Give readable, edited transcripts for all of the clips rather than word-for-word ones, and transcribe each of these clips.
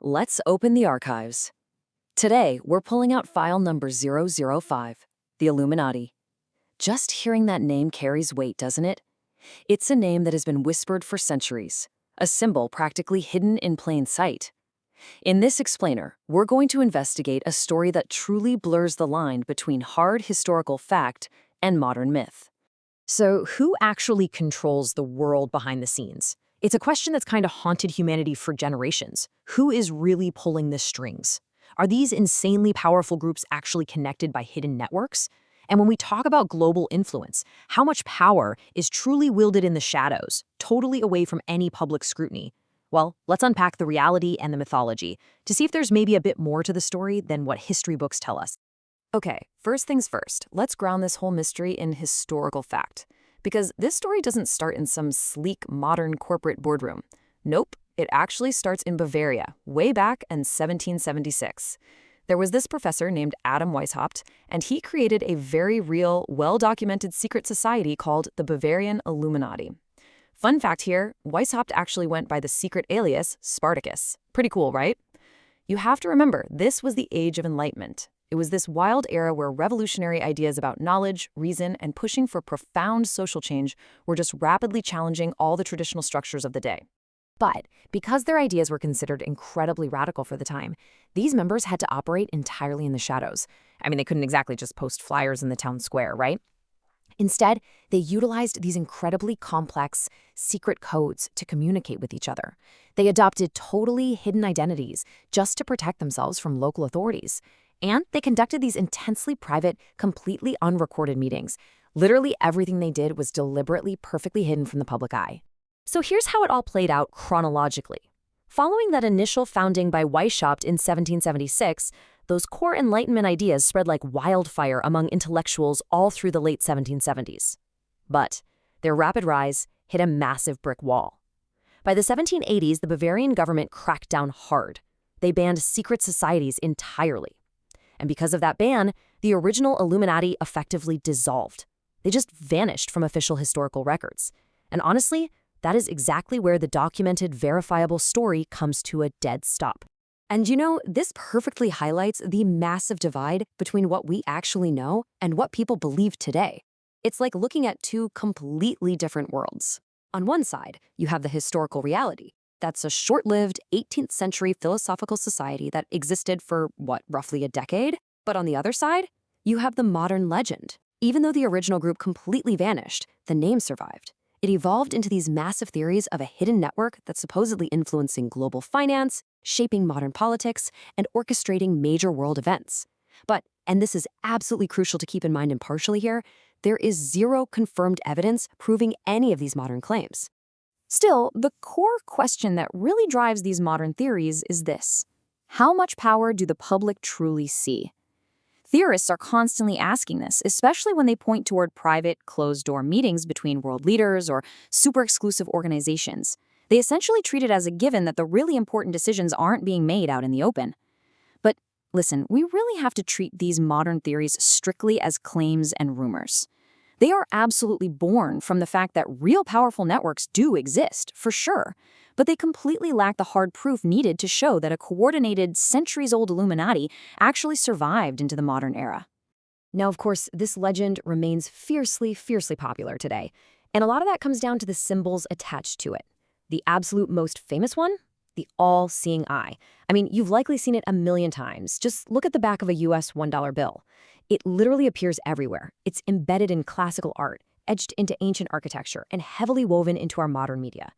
Let's open the archives. Today, we're pulling out file number 005, the Illuminati. Just hearing that name carries weight, doesn't it? It's a name that has been whispered for centuries, a symbol practically hidden in plain sight. In this explainer, we're going to investigate a story that truly blurs the line between hard historical fact and modern myth. So, who actually controls the world behind the scenes? It's a question that's kind of haunted humanity for generations. Who is really pulling the strings? Are these insanely powerful groups actually connected by hidden networks? And when we talk about global influence, how much power is truly wielded in the shadows, totally away from any public scrutiny? Well, let's unpack the reality and the mythology to see if there's maybe a bit more to the story than what history books tell us. Okay, first things first, let's ground this whole mystery in historical fact. Because this story doesn't start in some sleek, modern corporate boardroom. Nope, it actually starts in Bavaria, way back in 1776. There was this professor named Adam Weishaupt, and he created a very real, well-documented secret society called the Bavarian Illuminati. Fun fact here, Weishaupt actually went by the secret alias Spartacus. Pretty cool, right? You have to remember, this was the Age of Enlightenment. It was this wild era where revolutionary ideas about knowledge, reason, and pushing for profound social change were just rapidly challenging all the traditional structures of the day. But because their ideas were considered incredibly radical for the time, these members had to operate entirely in the shadows. I mean, they couldn't exactly just post flyers in the town square, right? Instead, they utilized these incredibly complex, secret codes to communicate with each other. They adopted totally hidden identities just to protect themselves from local authorities. And they conducted these intensely private, completely unrecorded meetings. Literally everything they did was deliberately, perfectly hidden from the public eye. So here's how it all played out chronologically. Following that initial founding by Weishaupt in 1776, those core Enlightenment ideas spread like wildfire among intellectuals all through the late 1770s. But their rapid rise hit a massive brick wall. By the 1780s, the Bavarian government cracked down hard. They banned secret societies entirely. And because of that ban, the original Illuminati effectively dissolved. They just vanished from official historical records. And honestly, that is exactly where the documented, verifiable story comes to a dead stop. And you know, this perfectly highlights the massive divide between what we actually know and what people believe today. It's like looking at two completely different worlds. On one side, you have the historical reality. That's a short-lived 18th century philosophical society that existed for, roughly a decade? But on the other side, you have the modern legend. Even though the original group completely vanished, the name survived. It evolved into these massive theories of a hidden network that's supposedly influencing global finance, shaping modern politics, and orchestrating major world events. But, and this is absolutely crucial to keep in mind impartially here, there is zero confirmed evidence proving any of these modern claims. Still, the core question that really drives these modern theories is this: how much power do the public truly see? Theorists are constantly asking this, especially when they point toward private, closed-door meetings between world leaders or super-exclusive organizations. They essentially treat it as a given that the really important decisions aren't being made out in the open. But listen, we really have to treat these modern theories strictly as claims and rumors. They are absolutely born from the fact that real powerful networks do exist, for sure, but they completely lack the hard proof needed to show that a coordinated, centuries-old Illuminati actually survived into the modern era. Now, of course, this legend remains fiercely, fiercely popular today, and a lot of that comes down to the symbols attached to it. The absolute most famous one? The all-seeing eye. I mean, you've likely seen it a million times. Just look at the back of a US $1 bill. It literally appears everywhere. It's embedded in classical art, etched into ancient architecture, and heavily woven into our modern media.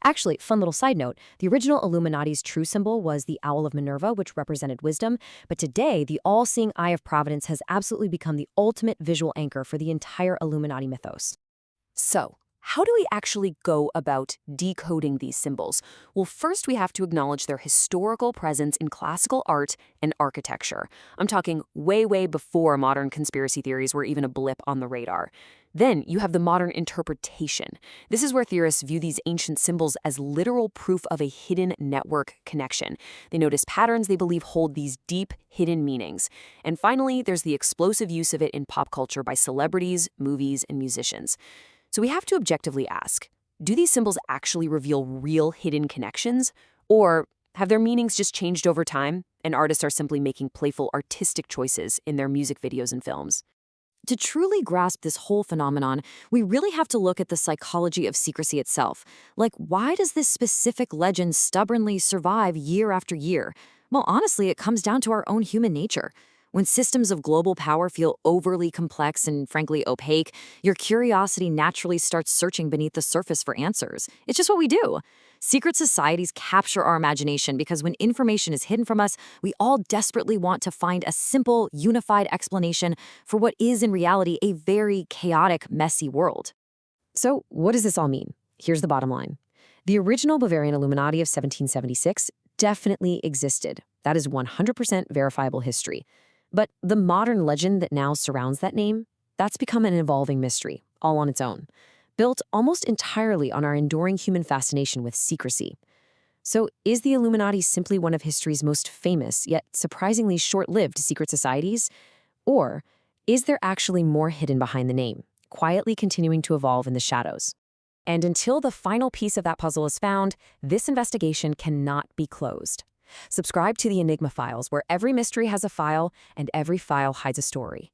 Actually, fun little side note, the original Illuminati's true symbol was the Owl of Minerva, which represented wisdom, but today, the all-seeing Eye of Providence has absolutely become the ultimate visual anchor for the entire Illuminati mythos. So, how do we actually go about decoding these symbols? Well, first we have to acknowledge their historical presence in classical art and architecture. I'm talking way, way before modern conspiracy theories were even a blip on the radar. Then you have the modern interpretation. This is where theorists view these ancient symbols as literal proof of a hidden network connection. They notice patterns they believe hold these deep, hidden meanings. And finally, there's the explosive use of it in pop culture by celebrities, movies, and musicians. So we have to objectively ask, do these symbols actually reveal real hidden connections? Or Have their meanings just changed over time, and artists are simply making playful artistic choices in their music videos and films? To truly grasp this whole phenomenon, we really have to look at the psychology of secrecy itself. Like, why does this specific legend stubbornly survive year after year? Well, honestly, it comes down to our own human nature. When systems of global power feel overly complex and frankly opaque, your curiosity naturally starts searching beneath the surface for answers. It's just what we do. Secret societies capture our imagination because when information is hidden from us, we all desperately want to find a simple, unified explanation for what is in reality a very chaotic, messy world. So, what does this all mean? Here's the bottom line. The original Bavarian Illuminati of 1776 definitely existed. That is 100% verifiable history. But the modern legend that now surrounds that name, that's become an evolving mystery, all on its own, built almost entirely on our enduring human fascination with secrecy. So is the Illuminati simply one of history's most famous, yet surprisingly short-lived secret societies? Or is there actually more hidden behind the name, quietly continuing to evolve in the shadows? And until the final piece of that puzzle is found, this investigation cannot be closed. Subscribe to the Enigma Files, where every mystery has a file and every file hides a story.